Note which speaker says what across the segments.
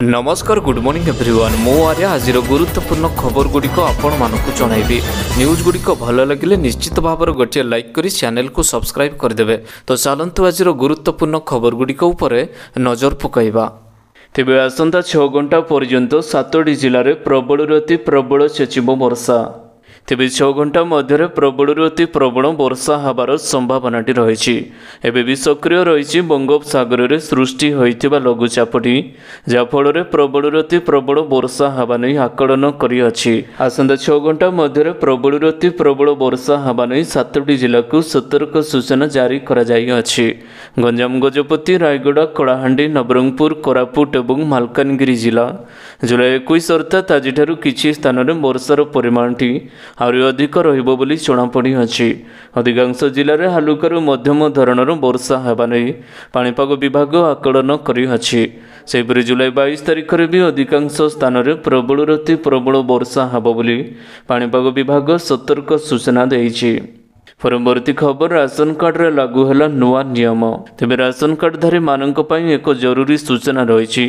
Speaker 1: नमस्कार good morning everyone मो आर्या आज गुरुत्वपूर्ण खबर गुड़िक आपण मानक जनइबी न्यूज गुड़िक भल लगे निश्चित भाव गोटे लाइक करी चैनल को सब्सक्राइब करदे। तो चलतु आज गुरुत्वपूर्ण खबर गुड़िक नजर पकाइबा। तेबे आसंता 6 घंटा पर्यंत 7टी जिले में प्रबल अति प्रबल सेचिब वर्षा। तेबे 6 घंटा मध्य प्रबल अति प्रबल वर्षा हबार संभावनाटी रही। एबे भी सक्रिय रही बंगोपसागर में सृष्टि होइतिबा लघुचापटी जाफल प्रबल अति प्रबल वर्षा हवा नहीं आकलन करिअछि। आसंता 6 घंटा मध्य प्रबल अति प्रबल वर्षा हवा नहीं 7टी जिला को सतर्क सूचना जारी करा जाइअछि। गंजाम गजपति रायगढ़ कलाहांडी नवरंगपुर कोरापुट और मालकानगिरी जिला जुलाई 21 अर्थात आज किछि स्थान में वर्षार परिमाणटी आहरी अधिक रहिबो बोली जଣାपड़ी अछि। अधिकांश जिले में हालुकारू मध्यम धरणर वर्षा हेबा नै पाणीपाग विभाग आकलन करिअछि। सेहिपरि जुलाई 22 तारिख में भी अधिकांश स्थान में प्रबल अति प्रबल वर्षा हेबो बोली पाणीपाग विभाग सतर्क सूचना देइछि। परवर्ती खबर राशन कार्ड रे लागू है नुआ नियम। तेबे राशन कार्ड धारी मानक पई एक जरूरी सूचना रही।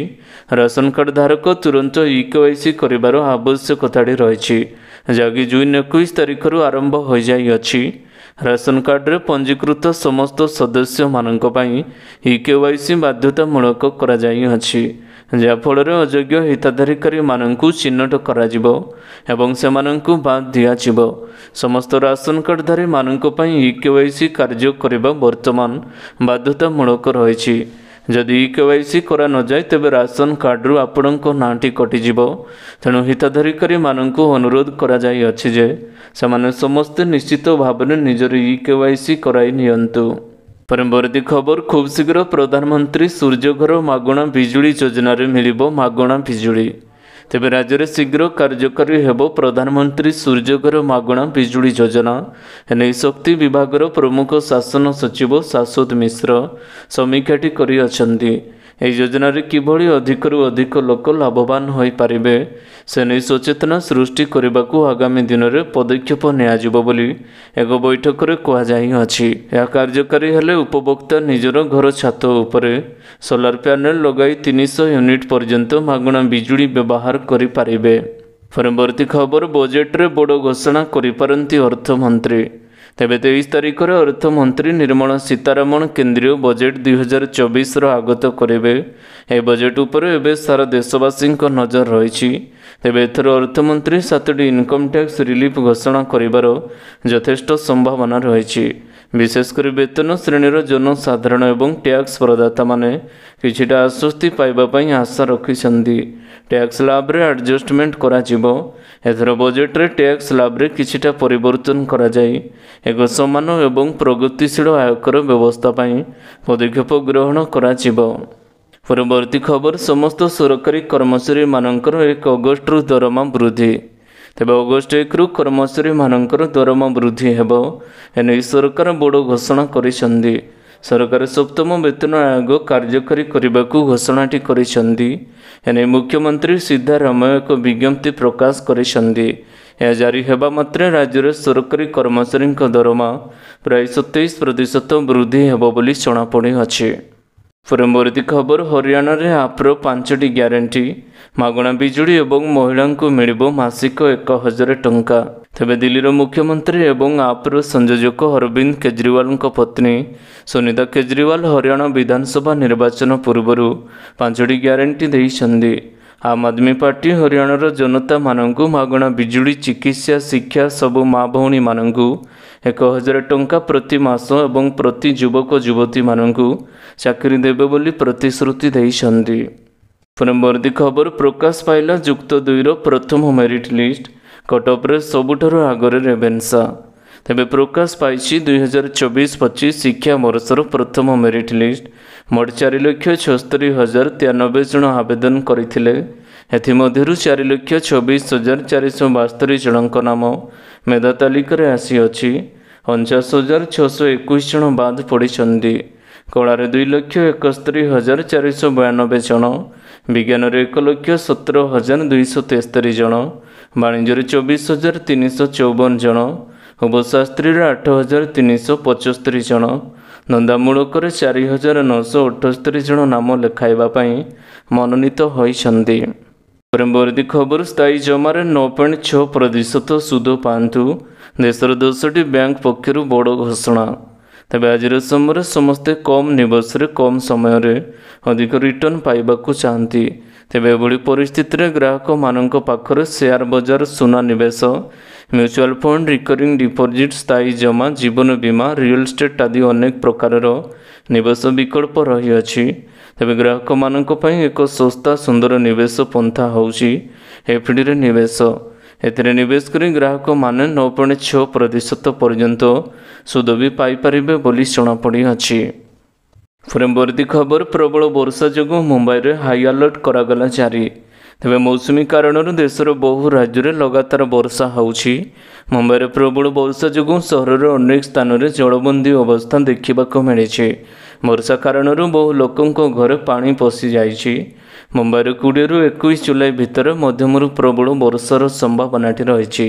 Speaker 1: राशन कार्ड धारक तुरंत इकेवाईसी करिवार आवश्यकता रही जहाँकि जून 21 तारिख आरंभ हो जाइअछि। राशन कार्ड रे पंजीकृत समस्त सदस्य मानक पई इकेवाईसी बाध्यतामूलक करा जाइअछि जाफल अयोग्य हिताधिकारी मानकु चिन्हट कराजिबो एवं सेमानंकु बाद दियाजिबो। समस्त राशन कार्डधारी मानक पई इकेवाईसी कार्य करिबा वर्तमान बाध्यतामूलक रहिछि। जदि इकेवाईसी करा न जाय तेबे राशन कार्ड रु आपणक नाटी कटिजिबो। तेणु हिताधिकारी मानकु अनुरोध करा जाइअछि जे सेमाने समस्त निश्चित भावने निजर इकेवाईसी कराई नियंतु। परवर्ती खबर खूब शीघ्र प्रधानमंत्री सूर्यघर मागणा बिजुली योजना मिलिबो मागणा बिजुली। तेबे राज्य में शीघ्र कार्यकारी हेबो प्रधानमंत्री सूर्यघर मागणा बिजुली योजना। एने शक्ति विभाग प्रमुख शासन सचिव शाश्वत मिश्र समीक्षाटी करि अछंती। एही योजना रे किभଳି अधिकरू अधिक लोक लाभवान होई पारिबे से नहीं सचेतना सृष्टि करने आगामी दिन में पदक्षेप नियाजिबो बोली एक बैठक रे कहा जाइअछि। यह कार्यकारी हेले उपभोक्ता निजर घर छात उपरे सोलार पैनल लगाई 300 यूनिट पर्यंत मागणा बिजुली व्यवहार करि पारिबे। परवर्ती खबर बजेट रे बड़ घोषणा करिपारंती अर्थमंत्री। तेबे 23 तारिख में अर्थमंत्री निर्मला सीतारमण केंद्रीय बजेट 2024 आगत करेंगे। ए बजेट उपर एवं सारा देशवासी नजर रही। तेबे एथर अर्थमंत्री 7टी इनकम टैक्स रिलीफ घोषणा करिवार यथेष्ट संभावना रही। विशेषकर वेतन श्रेणीर जनसाधारण एवं टैक्स प्रदाता माने किछिटा आश्वस्ति पाइबापई आशा रखिछन्ति। टैक्स लाभ रे एडजस्टमेंट करा जिवो। एथर बजेट रे टैक्स लाभ रे किछिटा परिवर्तन करा जाई एक समान एवं प्रगतिशील आयकर व्यवस्था पई पदक्षेप ग्रहण करा जिवो। परवर्ती खबर समस्त सरकारी कर्मचारी मानकर 1 अगस्ट रु दरमा वृद्धि। तेबे अगस्ट 1 रु कर्मचारी मानकर दरमा वृद्धि हेबो एने सरकार बड़ घोषणा करिसंदी। सरकार सप्तम वेतन आयोग कार्यकारी करने घोषणाटी करिसंदी। एने मुख्यमंत्री सिद्धारामैया एक विज्ञप्ति प्रकाश करिसंदी। यह जारी हेबा मात्रे राज्य सरकारी कर्मचारी दरमा प्राय 27% वृद्धि हेबो बोली जଣାपड़ी अछि। परवर्ती खबर हरियाणा रे आप्र 5टी ग्यारंटी मागणा बिजुली एवं महिला को मिलिबो मासिक 1000 टंका। तेबे दिल्लीर मुख्यमंत्री एवं आप्र संयोजक अरविंद केजरीवाल पत्नी सुनीता केजरीवाल हरियाणा विधानसभा निर्वाचन पूर्व 5टी ग्यारंटी देइछन्दी। आम आदमी पार्टी हरियाणार जनता मानंकु मागणा बिजुली चिकित्सा शिक्षा सबु माँ भौणी मानंकु 1000 टंका प्रति मास एवं प्रति युवक युवती मानंकु चाकरी देबे बोली प्रतिश्रुति देइछन्दी। परवर्ती खबर प्रकाश पाइला युक्त 2 प्रथम मेरिट लिस्ट कटअप रे सबुठारु आगरे रेवेन्सा। तेबे प्रकाश पाइछि 2024-25 शिक्षा वर्षर प्रथम मेरिट लिस्ट। मोट 4,76,093 जन आवेदन करथिले। एथिमध्यरु 4,26,472 जनक नाम मेधा तालिका रे आसी अछि। 49,621 जन बाद पड़िछन्ति। कला रे 2,71,492 जन, विज्ञान रे 1,17,273 जन, वाणिज्य रे 24,354 जन, उपशास्त्री 8,375 जन, ଧନ୍ଦାମୂଳକରେ 4,978 ଜଣ ନାମ ଲେଖାଇବା ପାଇଁ ମନୋନୀତ ହୋଇଛନ୍ତି। ପରବର୍ତ୍ତୀ ଖବର, ସ୍ଥାୟୀ ଜମାରେ 9.6% ସୁଧ ପାଆନ୍ତୁ। ଦେଶର 10ଟି ବ୍ୟାଙ୍କ ପକ୍ଷରୁ ବଡ଼ ଘୋଷଣା। ତେବେ ଆଜିର ସମୟରେ ସମସ୍ତେ କମ୍ ନିବେଶରେ କମ୍ ସମୟରେ ଅଧିକ ରିଟର୍ଣ୍ଣ ପାଇବାକୁ ଚାହାନ୍ତି। ତେବେ ଏଭଳି ପରିସ୍ଥିତିରେ ଗ୍ରାହକମାନଙ୍କ ପାଖରେ ସେୟାର ବଜାର, ସୁନା ନିବେଶ, ମ୍ୟୁଚୁଆଲ ଫଣ୍ଡ, ରିକରିଂ ଡିପୋଜିଟ୍, ସ୍ଥାୟୀ ଜମା, ଜୀବନ ବୀମା, ରିଅଲ ଇଷ୍ଟେଟ୍ ଆଦି ଅନେକ ପ୍ରକାରର ନିବେଶ ବିକଳ୍ପ ରହିଅଛି। ତେବେ ଗ୍ରାହକମାନଙ୍କ ପାଇଁ ଏକ ଶସ୍ତା ସୁନ୍ଦର ନିବେଶ ପନ୍ଥା ହେଉଛି ଏଫ୍‌ଡିରେ ନିବେଶ। ଏଥିରେ ନିବେଶ କରି ଗ୍ରାହକମାନେ 9.6% ପର୍ଯ୍ୟନ୍ତ ସୁଧ ବି ପାଇପାରିବେ ବୋଲି ଜଣାପଡ଼ିଅଛି। ପରବର୍ତ୍ତୀ ଖବର, ପ୍ରବଳ ବର୍ଷା ଯୋଗୁଁ ମୁମ୍ବାଇରେ ହାଇ ଆଲର୍ଟ କରାଗଲା ଜାରି। ତେବେ ମୌସୁମୀ କାରଣରୁ ଦେଶର ବହୁ ରାଜ୍ୟରେ ଲଗାତାର ବର୍ଷା ହେଉଛି। ମୁମ୍ବାଇରେ ପ୍ରବଳ ବର୍ଷା ଯୋଗୁଁ ସହରର ଅନେକ ସ୍ଥାନରେ ଜଳବନ୍ଦୀ ଅବସ୍ଥା ଦେଖିବାକୁ ମିଳିଛି। ବର୍ଷା କାରଣରୁ ବହୁ ଲୋକଙ୍କ ଘରେ ପାଣି ପଶିଯାଇଛି। ମୁମ୍ବାଇରେ 20ରୁ 21 ଜୁଲାଇ ଭିତରେ ମଧ୍ୟମରୁ ପ୍ରବଳ ବର୍ଷାର ସମ୍ଭାବନାଟି ରହିଛି।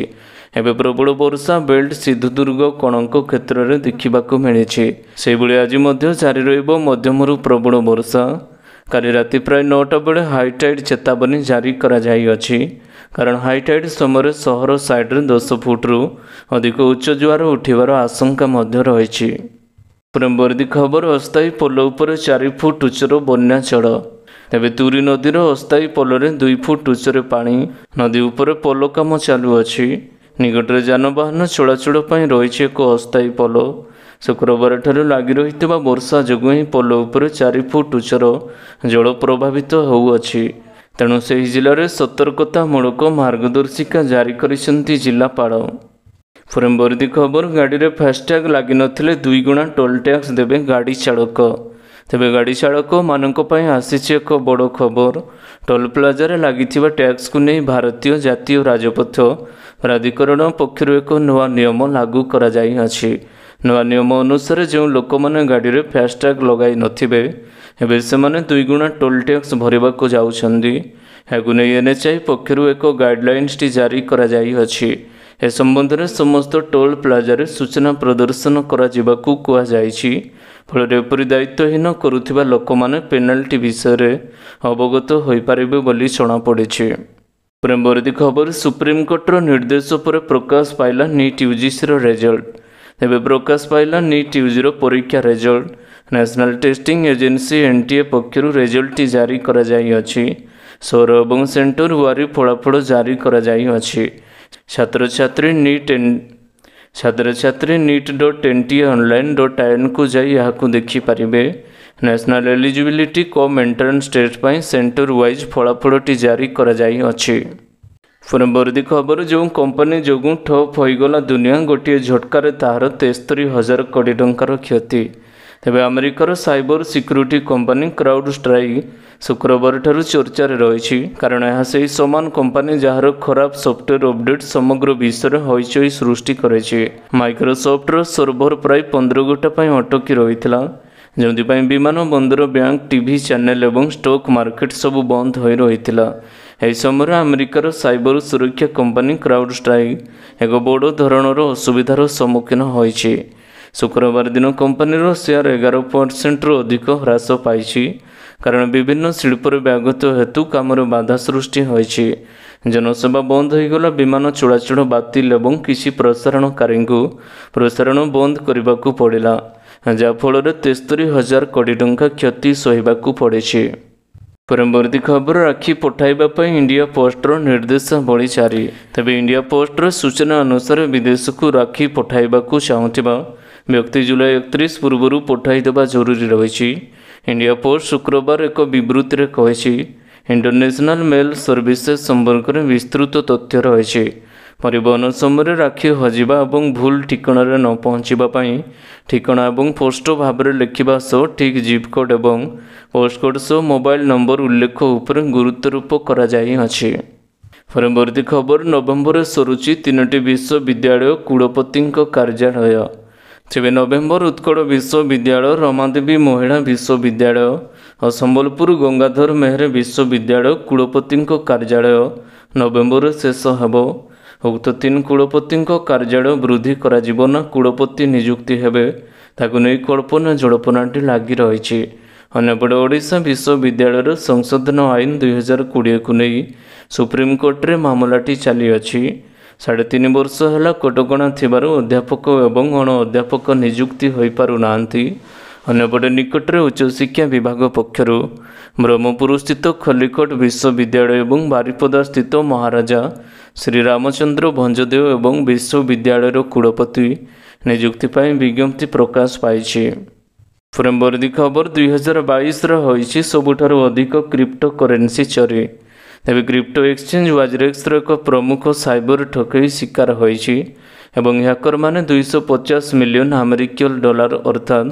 Speaker 1: ଏବେ ପ୍ରବଳ ବର୍ଷା ବେଲ୍ଟ, ସିନ୍ଧୁଦୁର୍ଗ, କୋଣାର୍କ କ୍ଷେତ୍ରରେ ଦେଖିବାକୁ ମିଳିଛି। ସେହିଭଳି ଆଜି ମଧ୍ୟ ଜାରି ରହିବ ମଧ୍ୟମରୁ ପ୍ରବଳ ବର୍ଷା। କାଲି ରାତି ପ୍ରାୟ 9ଟା ବେଳେ ହାଇଟାଇଡ୍ ଚେତାବନୀ ଜାରି କରାଯାଇଅଛି, କାରଣ ହାଇଟାଇଡ୍ ସମୟରେ ସହର ସାଇଡ୍ରେ 10 ଫୁଟରୁ ଅଧିକ ଉଚ୍ଚ ଜୁଆର ଉଠିବାର ଆଶଙ୍କା ମଧ୍ୟ ରହିଛି। ପରବର୍ତ୍ତୀ ଖବର, ଅସ୍ଥାୟୀ ପୋଲ ଉପରେ 4 ଫୁଟ ଉଚ୍ଚର ବନ୍ୟା ଜଳ। ତେବେ ତୁରୀ ନଦୀର ଅସ୍ଥାୟୀ ପୋଲରେ 2 ଫୁଟ ଉଚ୍ଚରେ ପାଣି। ନଦୀ ଉପରେ ପୋଲ କାମ ଚାଲୁଅଛି। ନିକଟରେ ଯାନବାହନ ଚଳାଚଳ ପାଇଁ ରହିଛି ଏକ ଅସ୍ଥାୟୀ ପୋଲ। ଶୁକ୍ରବାରଠାରୁ ଲାଗି ରହିଥିବା ବର୍ଷା ଯୋଗୁଁ ଏହି ପୋଲ ଉପରେ 4 ଫୁଟ ଉଚ୍ଚର ଜଳ ପ୍ରଭାବିତ ହେଉଅଛି। ତେଣୁ ସେହି ଜିଲ୍ଲାରେ ସତର୍କତାମୂଳକ ମାର୍ଗଦର୍ଶିକା ଜାରି କରିଛନ୍ତି ଜିଲ୍ଲାପାଳ। ପରବର୍ତ୍ତୀ ଖବର, ଗାଡ଼ିରେ ଫାସ୍ଟ୍ୟାଗ୍ ଲାଗିନଥିଲେ 2 ଗୁଣା ଟୋଲ୍ ଟ୍ୟାକ୍ସ ଦେବେ ଗାଡ଼ି ଚାଳକ। ତେବେ ଗାଡ଼ି ଚାଳକମାନଙ୍କ ପାଇଁ ଆସିଛି ଏକ ବଡ଼ ଖବର। ଟୋଲ୍ ପ୍ଲାଜାରେ ଲାଗିଥିବା ଟ୍ୟାକ୍ସକୁ ନେଇ ଭାରତୀୟ ଜାତୀୟ ରାଜପଥ ପ୍ରାଧିକରଣ ପକ୍ଷରୁ ଏକ ନୂଆ ନିୟମ ଲାଗୁ କରାଯାଇଅଛି। ନୂଆ ନିୟମ ଅନୁସାରେ ଯେଉଁ ଲୋକମାନେ ଗାଡ଼ିରେ ଫାସ୍ଟ୍ୟାଗ୍ ଲଗାଇ ନଥିବେ, ଏବେ ସେମାନେ 2 ଗୁଣା ଟୋଲ୍ ଟ୍ୟାକ୍ସ ଭରିବାକୁ ଯାଉଛନ୍ତି। ଏହାକୁ ନେଇ NHAI ପକ୍ଷରୁ ଏକ ଗାଇଡ୍‌ଲାଇନ୍ସଟି ଜାରି କରାଯାଇଅଛି। ଏ ସମ୍ବନ୍ଧରେ ସମସ୍ତ ଟୋଲ୍ ପ୍ଲାଜାରେ ସୂଚନା ପ୍ରଦର୍ଶନ କରାଯିବାକୁ କୁହାଯାଇଛି। ଫଳରେ ଏପରି ଦାୟିତ୍ୱହୀନ କରୁଥିବା ଲୋକମାନେ ପେନାଲ୍ଟି ବିଷୟରେ ଅବଗତ ହୋଇପାରିବେ ବୋଲି ଜଣାପଡ଼ିଛି। ପରବର୍ତ୍ତୀ ଖବର, ସୁପ୍ରିମକୋର୍ଟର ନିର୍ଦ୍ଦେଶ ପରେ ପ୍ରକାଶ ପାଇଲା ନିଟ୍ UGCର ରେଜଲ୍ଟ। ତେବେ ପ୍ରକାଶ ପାଇଲା ନିଟ୍ UGର ପରୀକ୍ଷା result. National testing agency NTA ପକ୍ଷରୁ ରେଜଲ୍ଟଟି ଜାରି କରାଯାଇଅଛି। ସହର ଏବଂ ସେଣ୍ଟର ୱାରି ଫଳାଫଳ ଜାରି କରାଯାଇଅଛି। ଛାତ୍ରଛାତ୍ରୀ NEET.NTA.online.in କୁ ଯାଇ ଏହାକୁ ଦେଖିପାରିବେ। National eligibility cum entrance test ପାଇଁ ସେଣ୍ଟର ୱାଇଜ୍ ଫଳାଫଳଟି ଜାରି କରାଯାଇଅଛି। ପରବର୍ତ୍ତୀ ଖବର, ଯେଉଁ କମ୍ପାନୀ ଯୋଗୁଁ ଠପ୍ ହୋଇଗଲା ଦୁନିଆ, ଗୋଟିଏ ଝଟକାରେ ତାହାର 73,000 କୋଟି ଟଙ୍କାର କ୍ଷତି। ତେବେ ଆମେରିକାର cyber security company CrowdStrike ଶୁକ୍ରବାରଠାରୁ ଚର୍ଚ୍ଚାରେ ରହିଛି, କାରଣ ଏହା ସେହି ସମାନ କମ୍ପାନୀ ଯାହାର ଖରାପ ସଫ୍ଟୱେର୍ ଅପଡେଟ୍ ସମଗ୍ର ବିଶ୍ୱରେ ହଇଚଇ ସୃଷ୍ଟି କରିଛି। ମାଇକ୍ରୋସଫ୍ଟର ସର୍ଭର ପ୍ରାୟ 15 ଘଣ୍ଟା ପାଇଁ ଅଟକି ରହିଥିଲା, ଯେଉଁଥିପାଇଁ ବିମାନ ବନ୍ଦର, ବ୍ୟାଙ୍କ, ଟିଭି ଚ୍ୟାନେଲ ଏବଂ ଷ୍ଟକ୍ ମାର୍କେଟ ସବୁ ବନ୍ଦ ହୋଇ ରହିଥିଲା। ଏହି ସମୟରେ ଆମେରିକାର ସାଇବର ସୁରକ୍ଷା କମ୍ପାନୀ କ୍ରାଉଡ୍ ଷ୍ଟ୍ରାଇକ୍ ଏକ ବଡ଼ ଧରଣର ଅସୁବିଧାର ସମ୍ମୁଖୀନ ହୋଇଛି। ଶୁକ୍ରବାର ଦିନ କମ୍ପାନୀର ସେୟାର 11%ରୁ ଅଧିକ ହ୍ରାସ ପାଇଛି, କାରଣ ବିଭିନ୍ନ ଶିଳ୍ପରେ ବ୍ୟାଘାତ ହେତୁ କାମରେ ବାଧା ସୃଷ୍ଟି ହୋଇଛି। ଜନସେବା ବନ୍ଦ ହୋଇଗଲା, ବିମାନ ଚଳାଚଳ ବାତିଲ ଏବଂ କିଛି ପ୍ରସାରଣକାରୀଙ୍କୁ ପ୍ରସାରଣ ବନ୍ଦ କରିବାକୁ ପଡ଼ିଲା, ଯାହାଫଳରେ 73,000 କୋଟି ଟଙ୍କା କ୍ଷତି ସହିବାକୁ ପଡ଼ିଛି। ପରବର୍ତ୍ତୀ ଖବର, ରାକ୍ଷୀ ପଠାଇବା ପାଇଁ ଇଣ୍ଡିଆ ପୋଷ୍ଟର ନିର୍ଦ୍ଦେଶାବଳୀ ଜାରି। ତେବେ ଇଣ୍ଡିଆ ପୋଷ୍ଟର ସୂଚନା ଅନୁସାରେ ବିଦେଶକୁ ରାକ୍ଷୀ ପଠାଇବାକୁ ଚାହୁଁଥିବା ବ୍ୟକ୍ତି ଜୁଲାଇ 31 ପୂର୍ବରୁ ପଠାଇଦେବା ଜରୁରୀ ରହିଛି। ଇଣ୍ଡିଆ ପୋଷ୍ଟ ଶୁକ୍ରବାର ଏକ ବିବୃତ୍ତିରେ କହିଛି, ଇଣ୍ଟରନ୍ୟାସନାଲ ମେଲ୍ ସର୍ଭିସେସ୍ ସମ୍ପର୍କରେ ବିସ୍ତୃତ ତଥ୍ୟ ରହିଛି। ପରିବହନ ସମୟରେ ରାକ୍ଷୀ ହଜିବା ଏବଂ ଭୁଲ ଠିକଣାରେ ନ ପହଞ୍ଚିବା ପାଇଁ ଠିକଣା ଏବଂ ପୋଷ୍ଟ ଭାବରେ ଲେଖିବା ସହ ଠିକ୍ ଜିପ୍ କୋଡ୍ ଏବଂ ପୋଷ୍ଟ କୋଡ୍ ସହ ମୋବାଇଲ ନମ୍ବର ଉଲ୍ଲେଖ ଉପରେ ଗୁରୁତ୍ୱାରୋପ କରାଯାଇଅଛି। ପରବର୍ତ୍ତୀ ଖବର, ନଭେମ୍ବରରେ ସରୁଛି 3ଟି ବିଶ୍ୱବିଦ୍ୟାଳୟ କୁଳପତିଙ୍କ କାର୍ଯ୍ୟାଳୟ। ତେବେ ନଭେମ୍ବର ଉତ୍କଳ ବିଶ୍ୱବିଦ୍ୟାଳୟ, ରମାଦେବୀ ମହିଳା ବିଶ୍ୱବିଦ୍ୟାଳୟ ଓ ସମ୍ବଲପୁର ଗଙ୍ଗାଧର ମେହେର ବିଶ୍ୱବିଦ୍ୟାଳୟ କୁଳପତିଙ୍କ କାର୍ଯ୍ୟାଳୟ ନଭେମ୍ବରରେ ଶେଷ ହେବ। ଉକ୍ତ 3 କୁଳପତିଙ୍କ କାର୍ଯ୍ୟାଳୟ ବୃଦ୍ଧି କରାଯିବ ନା କୁଳପତି ନିଯୁକ୍ତି ହେବେ, ତାକୁ ନେଇ କଳ୍ପନା ଜଳ୍ପନାଟି ଲାଗି ରହିଛି। ଅନ୍ୟପଟେ ଓଡ଼ିଶା ବିଶ୍ୱବିଦ୍ୟାଳୟର ସଂଶୋଧନ ଆଇନ 2020କୁ ନେଇ ସୁପ୍ରିମକୋର୍ଟରେ ମାମଲାଟି ଚାଲିଅଛି। 3.5 ବର୍ଷ ହେଲା କଟକଣା ଥିବାରୁ ଅଧ୍ୟାପକ ଏବଂ ଅଣ ଅଧ୍ୟାପକ ନିଯୁକ୍ତି ହୋଇପାରୁନାହାନ୍ତି। ଅନ୍ୟପଟେ ନିକଟରେ ଉଚ୍ଚଶିକ୍ଷା ବିଭାଗ ପକ୍ଷରୁ ବ୍ରହ୍ମପୁରସ୍ଥିତ ଖଲିକୋଟ ବିଶ୍ୱବିଦ୍ୟାଳୟ ଏବଂ ବାରିପଦାସ୍ଥିତ ମହାରାଜା ଶ୍ରୀରାମଚନ୍ଦ୍ର ଭଞ୍ଜଦେବ ଏବଂ ବିଶ୍ୱବିଦ୍ୟାଳୟର କୁଳପତି ନିଯୁକ୍ତି ପାଇଁ ବିଜ୍ଞପ୍ତି ପ୍ରକାଶ ପାଇଛି। ଫ୍ରେମବର୍ଦି ଖବର 2022ର ହୋଇଛି ସବୁଠାରୁ ଅଧିକ କ୍ରିପ୍ଟୋ କରେନ୍ସି ଚୋରି। ତେବେ କ୍ରିପ୍ଟୋ ଏକ୍ସଚେଞ୍ଜ ୱାଜରେକ୍ସର ଏକ ପ୍ରମୁଖ ସାଇବର ଠକେଇ ଶିକାର ହୋଇଛି ଏବଂ ହ୍ୟାକରମାନେ 250 ମିଲିୟନ ଆମେରିକୀୟ ଡଲାର ଅର୍ଥାତ୍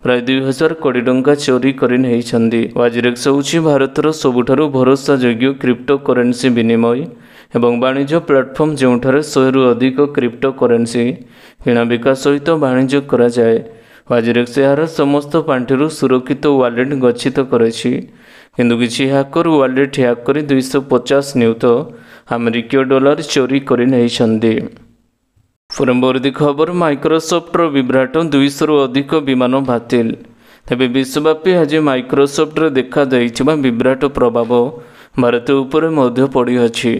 Speaker 1: ପ୍ରାୟ 2000 କୋଟି ଟଙ୍କା ଚୋରି କରି ନେଇଛନ୍ତି। ୱାଜରେକ୍ସ ହେଉଛି ଭାରତର ସବୁଠାରୁ ଭରସାଯୋଗ୍ୟ କ୍ରିପ୍ଟୋ କରେନ୍ସି ବିନିମୟ ଏବଂ ବାଣିଜ୍ୟ ପ୍ଲାଟଫର୍ମ ଯେଉଁଠାରେ 100ରୁ ଅଧିକ କ୍ରିପ୍ଟୋ କରେନ୍ସି କିଣାବିକା ସହିତ ବାଣିଜ୍ୟ କରାଯାଏ। ୱାଜରେକ୍ସ ଏହାର ସମସ୍ତ ପାଣ୍ଠିରୁ ସୁରକ୍ଷିତ ୱାଲେଟ୍ ଗଚ୍ଛିତ କରିଛି, କିନ୍ତୁ କିଛି ହ୍ୟାକର ୱାଲେଟ୍ ହ୍ୟାକ୍ କରି 250 ନିୟୁତ ଆମେରିକୀୟ ଡଲାର ଚୋରି କରି ନେଇଛନ୍ତି। ଫ୍ରେମବର୍ଦି ଖବର ମାଇକ୍ରୋସଫ୍ଟର ବିଭ୍ରାଟ 200ରୁ ଅଧିକ ବିମାନ ବାତିଲ। ତେବେ ବିଶ୍ୱବ୍ୟାପୀ ଆଜି ମାଇକ୍ରୋସଫ୍ଟରେ ଦେଖାଦେଇଥିବା ବିଭ୍ରାଟ ପ୍ରଭାବ ଭାରତ ଉପରେ ମଧ୍ୟ ପଡ଼ିଅଛି।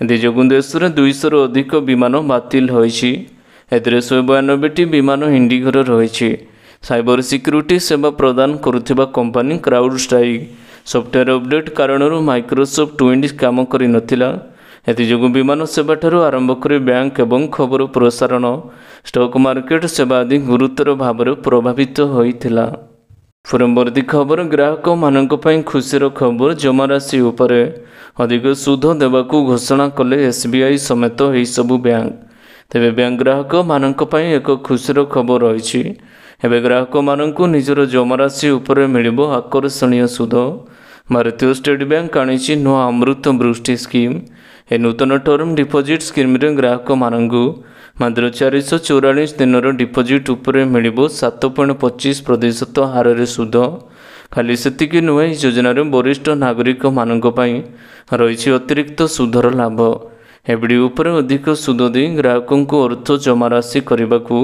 Speaker 1: ଏଥିଯୋଗୁଁ ଦେଶରେ 200ରୁ ଅଧିକ ବିମାନ ବାତିଲ ହୋଇଛି। ଏଥିରେ 192ଟି ବିମାନ ଇଣ୍ଡିଗୋର ରହିଛି। ସାଇବର ସିକ୍ୟୁରିଟି ସେବା ପ୍ରଦାନ କରୁଥିବା କମ୍ପାନୀ କ୍ରାଉଡଷ୍ଟ୍ରାଇକ୍ ସଫ୍ଟୱେର୍ ଅପଡେଟ୍ କାରଣରୁ ମାଇକ୍ରୋସଫ୍ଟ ୱିଣ୍ଡୋଜ୍ କାମ କରିନଥିଲା। ଏଥିଯୋଗୁଁ ବିମାନ ସେବାଠାରୁ ଆରମ୍ଭ କରି ବ୍ୟାଙ୍କ ଏବଂ ଖବର ପ୍ରସାରଣ, ଷ୍ଟକ୍ ମାର୍କେଟ ସେବା ଆଦି ଗୁରୁତର ଭାବରେ ପ୍ରଭାବିତ ହୋଇଥିଲା। ଫ୍ରେମବର୍ଦି ଖବର ଗ୍ରାହକମାନଙ୍କ ପାଇଁ ଖୁସିର ଖବର ଜମାରାଶି ଉପରେ ଅଧିକ ସୁଧ ଦେବାକୁ ଘୋଷଣା କଲେ SBI ସମେତ ଏହିସବୁ ବ୍ୟାଙ୍କ। ତେବେ ବ୍ୟାଙ୍କ ଗ୍ରାହକମାନଙ୍କ ପାଇଁ ଏକ ଖୁସିର ଖବର ରହିଛି। ଏବେ ଗ୍ରାହକମାନଙ୍କୁ ନିଜର ଜମାରାଶି ଉପରେ ମିଳିବ ଆକର୍ଷଣୀୟ ସୁଧ। ଭାରତୀୟ ଷ୍ଟେଟ ବ୍ୟାଙ୍କ ଆଣିଛି ନୂଆ ଅମୃତ ବୃଷ୍ଟି ସ୍କିମ୍। ଏ ନୂତନ ଟର୍ମ ଡିପୋଜିଟ୍ ସ୍କିମ୍ରେ ଗ୍ରାହକମାନଙ୍କୁ ମାତ୍ର 444 ଦିନର ଡିପୋଜିଟ୍ ଉପରେ ମିଳିବ 7.25% ହାରରେ ସୁଧ। ଖାଲି ସେତିକି ନୁହେଁ, ଏହି ଯୋଜନାରେ ବରିଷ୍ଠ ନାଗରିକମାନଙ୍କ ପାଇଁ ରହିଛି ଅତିରିକ୍ତ ସୁଧର ଲାଭ। ଏଫଡି ଉପରେ ଅଧିକ ସୁଧ ଦେଇ ଗ୍ରାହକଙ୍କୁ ଅର୍ଥ ଜମାରାଶି କରିବାକୁ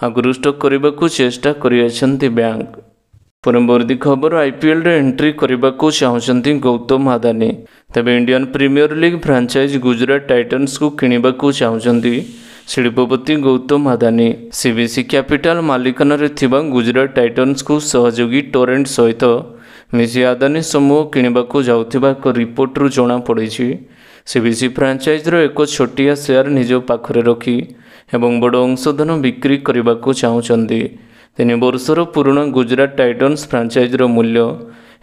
Speaker 1: ଆକୃଷ୍ଟ କରିବାକୁ ଚେଷ୍ଟା କରିଅଛନ୍ତି ବ୍ୟାଙ୍କ। ଫ୍ରେମବର୍ଦି ଖବର IPLରେ ଏଣ୍ଟ୍ରି କରିବାକୁ ଚାହୁଁଛନ୍ତି ଗୌତମ ଆଦାନୀ। ତେବେ Indian Premier League franchise Gujarat ଟାଇଟନ୍ସକୁ କିଣିବାକୁ ଚାହୁଁଛନ୍ତି ଶିଳ୍ପପତି ଗୌତମ ଆଦାନୀ। CBC କ୍ୟାପିଟାଲ ମାଲିକାନାରେ ଥିବା ଗୁଜରାଟ ଟାଇଟନ୍ସକୁ ସହଯୋଗୀ ଟୋରେଣ୍ଟ ସହିତ ମିଶି ଆଦାନୀ ସମୂହ କିଣିବାକୁ ଯାଉଥିବା ଏକ ରିପୋର୍ଟରୁ ଜଣାପଡ଼ିଛି। CBC ଫ୍ରାଞ୍ଚାଇଜର ଏକ ଛୋଟିଆ ସେୟାର ନିଜ ପାଖରେ ରଖି ଏବଂ ବଡ଼ ଅଂଶଧନ ବିକ୍ରି କରିବାକୁ ଚାହୁଁଛନ୍ତି। 3 ବର୍ଷର ପୁରୁଣା ଗୁଜରାଟ ଟାଇଟନ୍ସ ଫ୍ରାଞ୍ଚାଇଜର ମୂଲ୍ୟ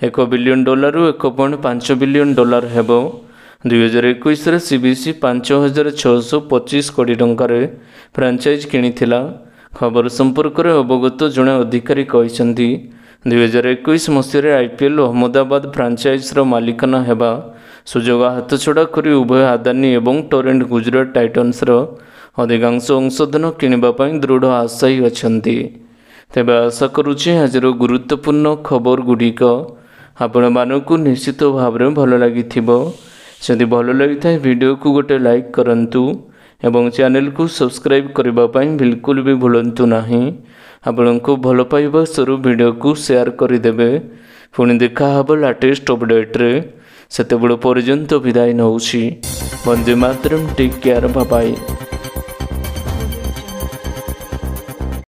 Speaker 1: $1 ବିଲିୟନ ରୁ $1.5 ବିଲିୟନ ହେବ। 2021ରେ CBC 5625 କୋଟି ଟଙ୍କାରେ ଫ୍ରାଞ୍ଚାଇଜ କିଣିଥିଲା। ଖବର ସମ୍ପର୍କରେ ଅବଗତ ଜଣେ ଅଧିକାରୀ କହିଛନ୍ତି, 2021 ମସିହାରେ IPL ଅହମ୍ମଦାବାଦ ଫ୍ରାଞ୍ଚାଇଜର ମାଲିକାନା ହେବା ସୁଯୋଗ ହାତଛଡ଼ା କରି ଉଭୟ ଆଦାନୀ ଏବଂ ଟୋରେଣ୍ଟ ଗୁଜରାଟ ଟାଇଟନ୍ସର ଅଧିକାଂଶ ଅଂଶଧନ କିଣିବା ପାଇଁ ଦୃଢ଼ ଆଶାୟୀ ଅଛନ୍ତି। ତେବେ ଆଶା କରୁଛି ଆଜିର ଗୁରୁତ୍ୱପୂର୍ଣ୍ଣ ଖବରଗୁଡ଼ିକ ଆପଣମାନଙ୍କୁ ନିଶ୍ଚିତ ଭାବରେ ଭଲ ଲାଗିଥିବ। ଯଦି ଭଲ ଲାଗିଥାଏ ଭିଡ଼ିଓକୁ ଗୋଟେ ଲାଇକ୍ କରନ୍ତୁ ଏବଂ ଚ୍ୟାନେଲକୁ ସବସ୍କ୍ରାଇବ୍ କରିବା ପାଇଁ ବିଲକୁଲ ବି ଭୁଲନ୍ତୁ ନାହିଁ। ଆପଣଙ୍କୁ ଭଲ ପାଇବା ସ୍ୱରୂପ ଭିଡ଼ିଓକୁ ସେୟାର କରିଦେବେ। ପୁଣି ଦେଖା ହେବ ଲାଟେଷ୍ଟ ଅପଡେଟ୍ରେ। ସେତେବେଳେ ପର୍ଯ୍ୟନ୍ତ ବିଦାୟ ନେଉଛି। Vande Mataram, take care, bye bye.